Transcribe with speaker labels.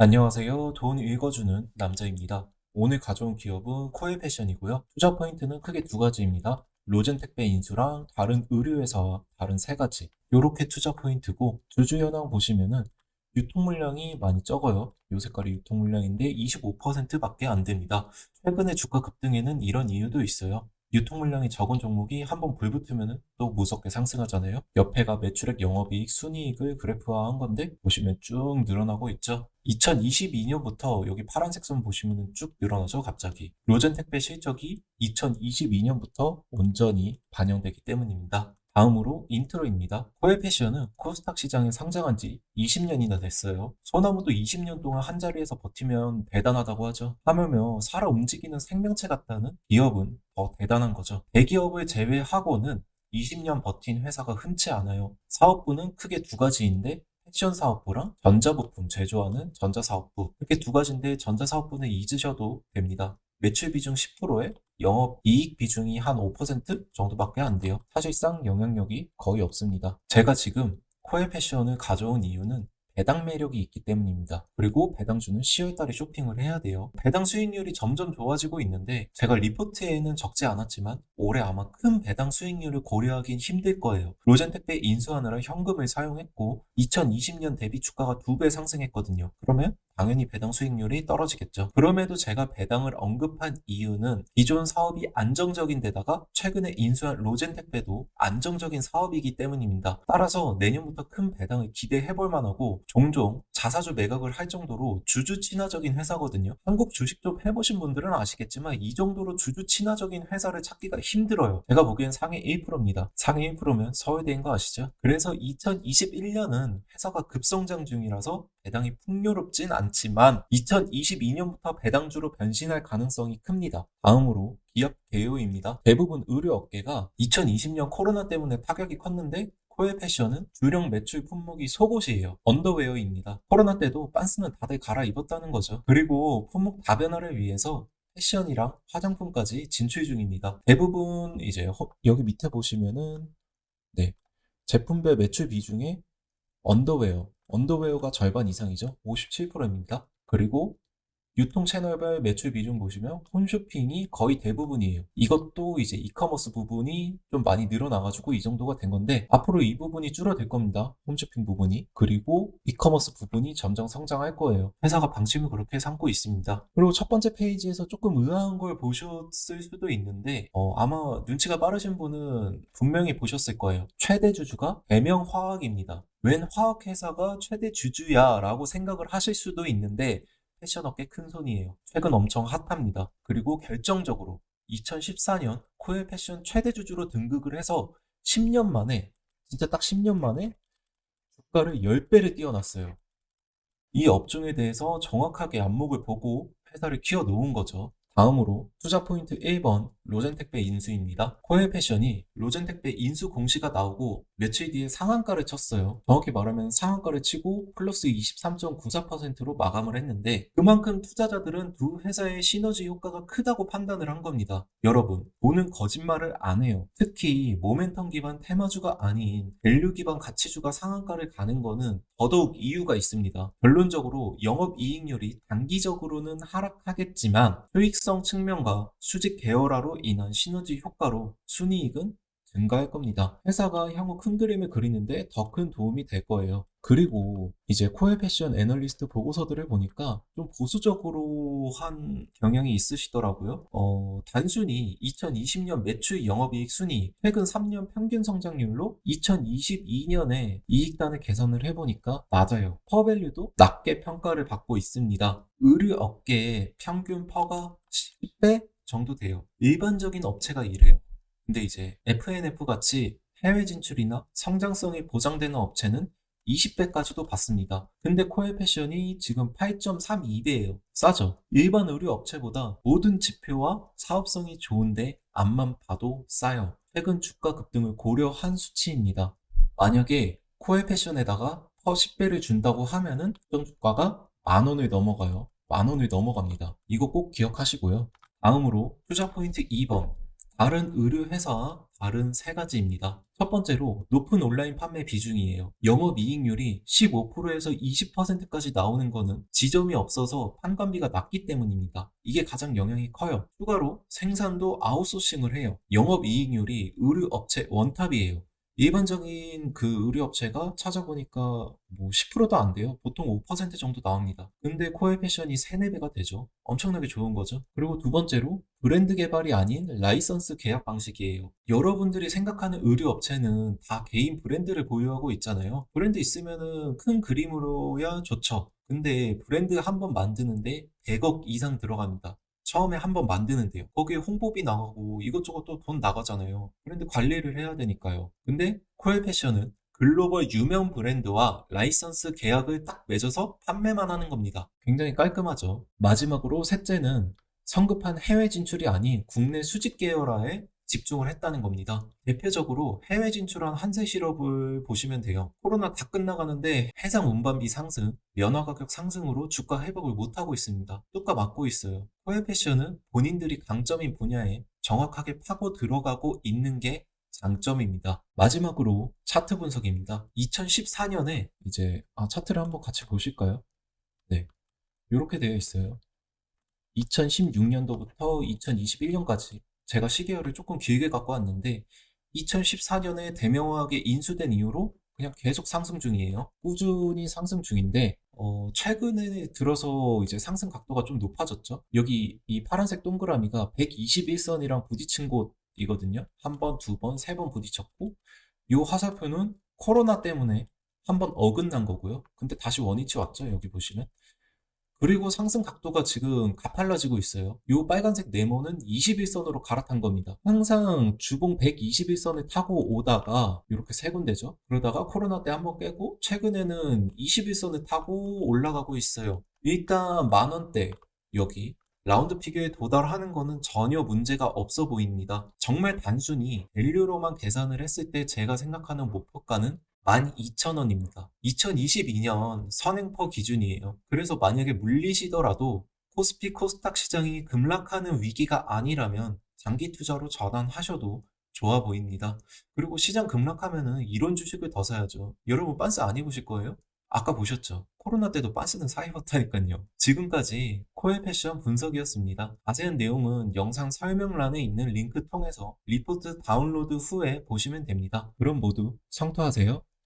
Speaker 1: 안녕하세요. 돈 읽어주는 남자입니다. 오늘 가져온 기업은 코엘 패션이고요. 투자 포인트는 크게 두 가지입니다. 로젠택배 인수랑 다른 의류회사와 다른 세 가지. 요렇게 투자 포인트고 주주 현황 보시면은 유통 물량이 많이 적어요. 요 색깔이 유통 물량인데 25%밖에 안 됩니다. 최근에 주가 급등에는 이런 이유도 있어요. 유통 물량이 적은 종목이 한번 불붙으면 또 무섭게 상승하잖아요. 옆에가 매출액, 영업이익, 순이익을 그래프화한 건데 보시면 쭉 늘어나고 있죠. 2022년부터 여기 파란색 선 보시면 쭉 늘어나죠, 갑자기. 로젠택배 실적이 2022년부터 온전히 반영되기 때문입니다. 다음으로 인트로입니다. 코엘 패션은 코스닥 시장에 상장한 지 20년이나 됐어요. 소나무도 20년 동안 한 자리에서 버티면 대단하다고 하죠. 하물며 살아 움직이는 생명체 같다는 기업은 더 대단한 거죠. 대기업을 제외하고는 20년 버틴 회사가 흔치 않아요. 사업부는 크게 두 가지인데 패션 사업부랑 전자부품 제조하는 전자사업부, 이렇게 두 가지인데 전자사업부는 잊으셔도 됩니다. 매출 비중 10%에 영업 이익 비중이 한 5% 정도밖에 안 돼요. 사실상 영향력이 거의 없습니다. 제가 지금 코엘 패션을 가져온 이유는 배당 매력이 있기 때문입니다. 그리고 배당주는 10월 달에 쇼핑을 해야 돼요. 배당 수익률이 점점 좋아지고 있는데 제가 리포트에는 적지 않았지만 올해 아마 큰 배당 수익률을 고려하긴 힘들 거예요. 로젠택배 인수하느라 현금을 사용했고 2020년 대비 주가가 2배 상승했거든요. 그러면 당연히 배당 수익률이 떨어지겠죠. 그럼에도 제가 배당을 언급한 이유는 기존 사업이 안정적인 데다가 최근에 인수한 로젠택배도 안정적인 사업이기 때문입니다. 따라서 내년부터 큰 배당을 기대해 볼 만하고 종종 자사주 매각을 할 정도로 주주 친화적인 회사거든요. 한국 주식 좀 해보신 분들은 아시겠지만 이 정도로 주주 친화적인 회사를 찾기가 힘들어요. 제가 보기엔 상위 1%입니다. 상위 1%면 서울대인 거 아시죠? 그래서 2021년은 회사가 급성장 중이라서 배당이 풍요롭진 않지만 2022년부터 배당주로 변신할 가능성이 큽니다. 다음으로 기업 개요입니다. 대부분 의류업계가 2020년 코로나 때문에 타격이 컸는데 코엘 패션은 주력 매출 품목이 속옷이에요. 언더웨어입니다. 코로나 때도 빤스는 다들 갈아입었다는 거죠. 그리고 품목 다변화를 위해서 패션이랑 화장품까지 진출 중입니다. 대부분 이제 여기 밑에 보시면은 네, 제품별 매출 비중에 언더웨어가 절반 이상이죠. 57%입니다. 그리고 유통 채널별 매출 비중 보시면 홈쇼핑이 거의 대부분이에요. 이것도 이제 이커머스 부분이 좀 많이 늘어나가지고 이 정도가 된 건데 앞으로 이 부분이 줄어들 겁니다. 홈쇼핑 부분이. 그리고 이커머스 부분이 점점 성장할 거예요. 회사가 방침을 그렇게 삼고 있습니다. 그리고 첫 번째 페이지에서 조금 의아한 걸 보셨을 수도 있는데 아마 눈치가 빠르신 분은 분명히 보셨을 거예요. 최대 주주가 배명화학입니다. 웬 화학회사가 최대 주주야 라고 생각을 하실 수도 있는데 패션업계 큰손이에요. 최근 엄청 핫합니다. 그리고 결정적으로 2014년 코엘 패션 최대 주주로 등극을 해서 10년 만에, 진짜 딱 10년 만에 주가를 10배를 뛰어났어요. 이 업종에 대해서 정확하게 안목을 보고 회사를 키워 놓은 거죠. 다음으로 투자 포인트 1번 로젠택배 인수입니다. 코엘 패션이 로젠택배 인수 공시가 나오고 며칠 뒤에 상한가를 쳤어요. 정확히 말하면 상한가를 치고 플러스 23.94%로 마감을 했는데 그만큼 투자자들은 두 회사의 시너지 효과가 크다고 판단을 한 겁니다. 여러분, 돈은 거짓말을 안 해요. 특히 모멘텀 기반 테마주가 아닌 밸류 기반 가치주가 상한가를 가는 거는 더더욱 이유가 있습니다. 결론적으로 영업이익률이 단기적으로는 하락하겠지만 수익성 측면과 수직 계열화로 인한 시너지 효과로 순이익은 증가할 겁니다. 회사가 향후 큰 그림을 그리는데 더 큰 도움이 될 거예요. 그리고 이제 코엘 패션 애널리스트 보고서들을 보니까 좀 보수적으로 한 경향이 있으시더라고요. 단순히 2020년 매출 영업이익 순이익 최근 3년 평균 성장률로 2022년에 이익단을 계산을 해보니까 낮아요. 퍼밸류도 낮게 평가를 받고 있습니다. 의류 업계의 평균 퍼가 10배 정도 돼요. 일반적인 업체가 이래요. 근데 이제 FNF 같이 해외 진출이나 성장성이 보장되는 업체는 20배까지도 받습니다. 근데 코엘 패션이 지금 8.32배예요. 싸죠? 일반 의류 업체보다 모든 지표와 사업성이 좋은데 앞만 봐도 싸요. 최근 주가 급등을 고려한 수치입니다. 만약에 코엘 패션에다가 퍼 10배를 준다고 하면은 특정 주가가 10,000원을 넘어가요. 10,000원을 넘어갑니다. 이거 꼭 기억하시고요. 다음으로 투자 포인트 2번. 다른 의류 회사와 다른 세 가지입니다. 첫 번째로 높은 온라인 판매 비중이에요. 영업이익률이 15%에서 20%까지 나오는 거는 지점이 없어서 판관비가 낮기 때문입니다. 이게 가장 영향이 커요. 추가로 생산도 아웃소싱을 해요. 영업이익률이 의류업체 원탑이에요. 일반적인 그 의류업체가 찾아보니까 뭐 10%도 안 돼요. 보통 5% 정도 나옵니다. 근데 코에 패션이 3, 4배가 되죠. 엄청나게 좋은 거죠. 그리고 두 번째로 브랜드 개발이 아닌 라이선스 계약 방식이에요. 여러분들이 생각하는 의류업체는 다 개인 브랜드를 보유하고 있잖아요. 브랜드 있으면은 큰 그림으로야 좋죠. 근데 브랜드 한 번 만드는데 100억 이상 들어갑니다. 처음에 한 번 만드는데요. 거기에 홍보비 나가고 이것저것 또 돈 나가잖아요. 브랜드 관리를 해야 되니까요. 근데 코엘 패션은 글로벌 유명 브랜드와 라이선스 계약을 딱 맺어서 판매만 하는 겁니다. 굉장히 깔끔하죠. 마지막으로 셋째는 성급한 해외 진출이 아닌 국내 수직 계열화에 집중을 했다는 겁니다. 대표적으로 해외 진출한 한세 실업을 보시면 돼요. 코로나 다 끝나가는데 해상 운반비 상승, 면화 가격 상승으로 주가 회복을 못하고 있습니다. 뚜까 맞고 있어요. 코엘 패션은 본인들이 강점인 분야에 정확하게 파고 들어가고 있는 게 장점입니다. 마지막으로 차트 분석입니다. 2014년에 이제 차트를 한번 같이 보실까요? 네, 이렇게 되어 있어요. 2016년도부터 2021년까지 제가 시계열을 조금 길게 갖고 왔는데 2014년에 대명하게 인수된 이후로 그냥 계속 상승 중이에요. 꾸준히 상승 중인데 최근에 들어서 이제 상승 각도가 좀 높아졌죠. 여기 이 파란색 동그라미가 121선이랑 부딪힌 곳이거든요. 한 번, 두 번, 세 번 부딪혔고 이 화살표는 코로나 때문에 한 번 어긋난 거고요. 근데 다시 원위치 왔죠. 여기 보시면. 그리고 상승 각도가 지금 가팔라지고 있어요. 이 빨간색 네모는 21선으로 갈아탄 겁니다. 항상 주봉 121선을 타고 오다가 이렇게 세 군데죠. 그러다가 코로나 때 한번 깨고 최근에는 21선을 타고 올라가고 있어요. 일단 만원대 여기 라운드 피겨에 도달하는 거는 전혀 문제가 없어 보입니다. 정말 단순히 밸류로만 계산을 했을 때 제가 생각하는 목표가는 12,000원입니다. 2022년 선행퍼 기준이에요. 그래서 만약에 물리시더라도 코스피 코스닥 시장이 급락하는 위기가 아니라면 장기 투자로 전환하셔도 좋아 보입니다. 그리고 시장 급락하면은 이런 주식을 더 사야죠. 여러분 빤스 안 입으실 거예요? 아까 보셨죠? 코로나 때도 빤스는 사 입었다니까요. 지금까지 코엘 패션 분석이었습니다. 자세한 내용은 영상 설명란에 있는 링크 통해서 리포트 다운로드 후에 보시면 됩니다. 그럼 모두 성투하세요.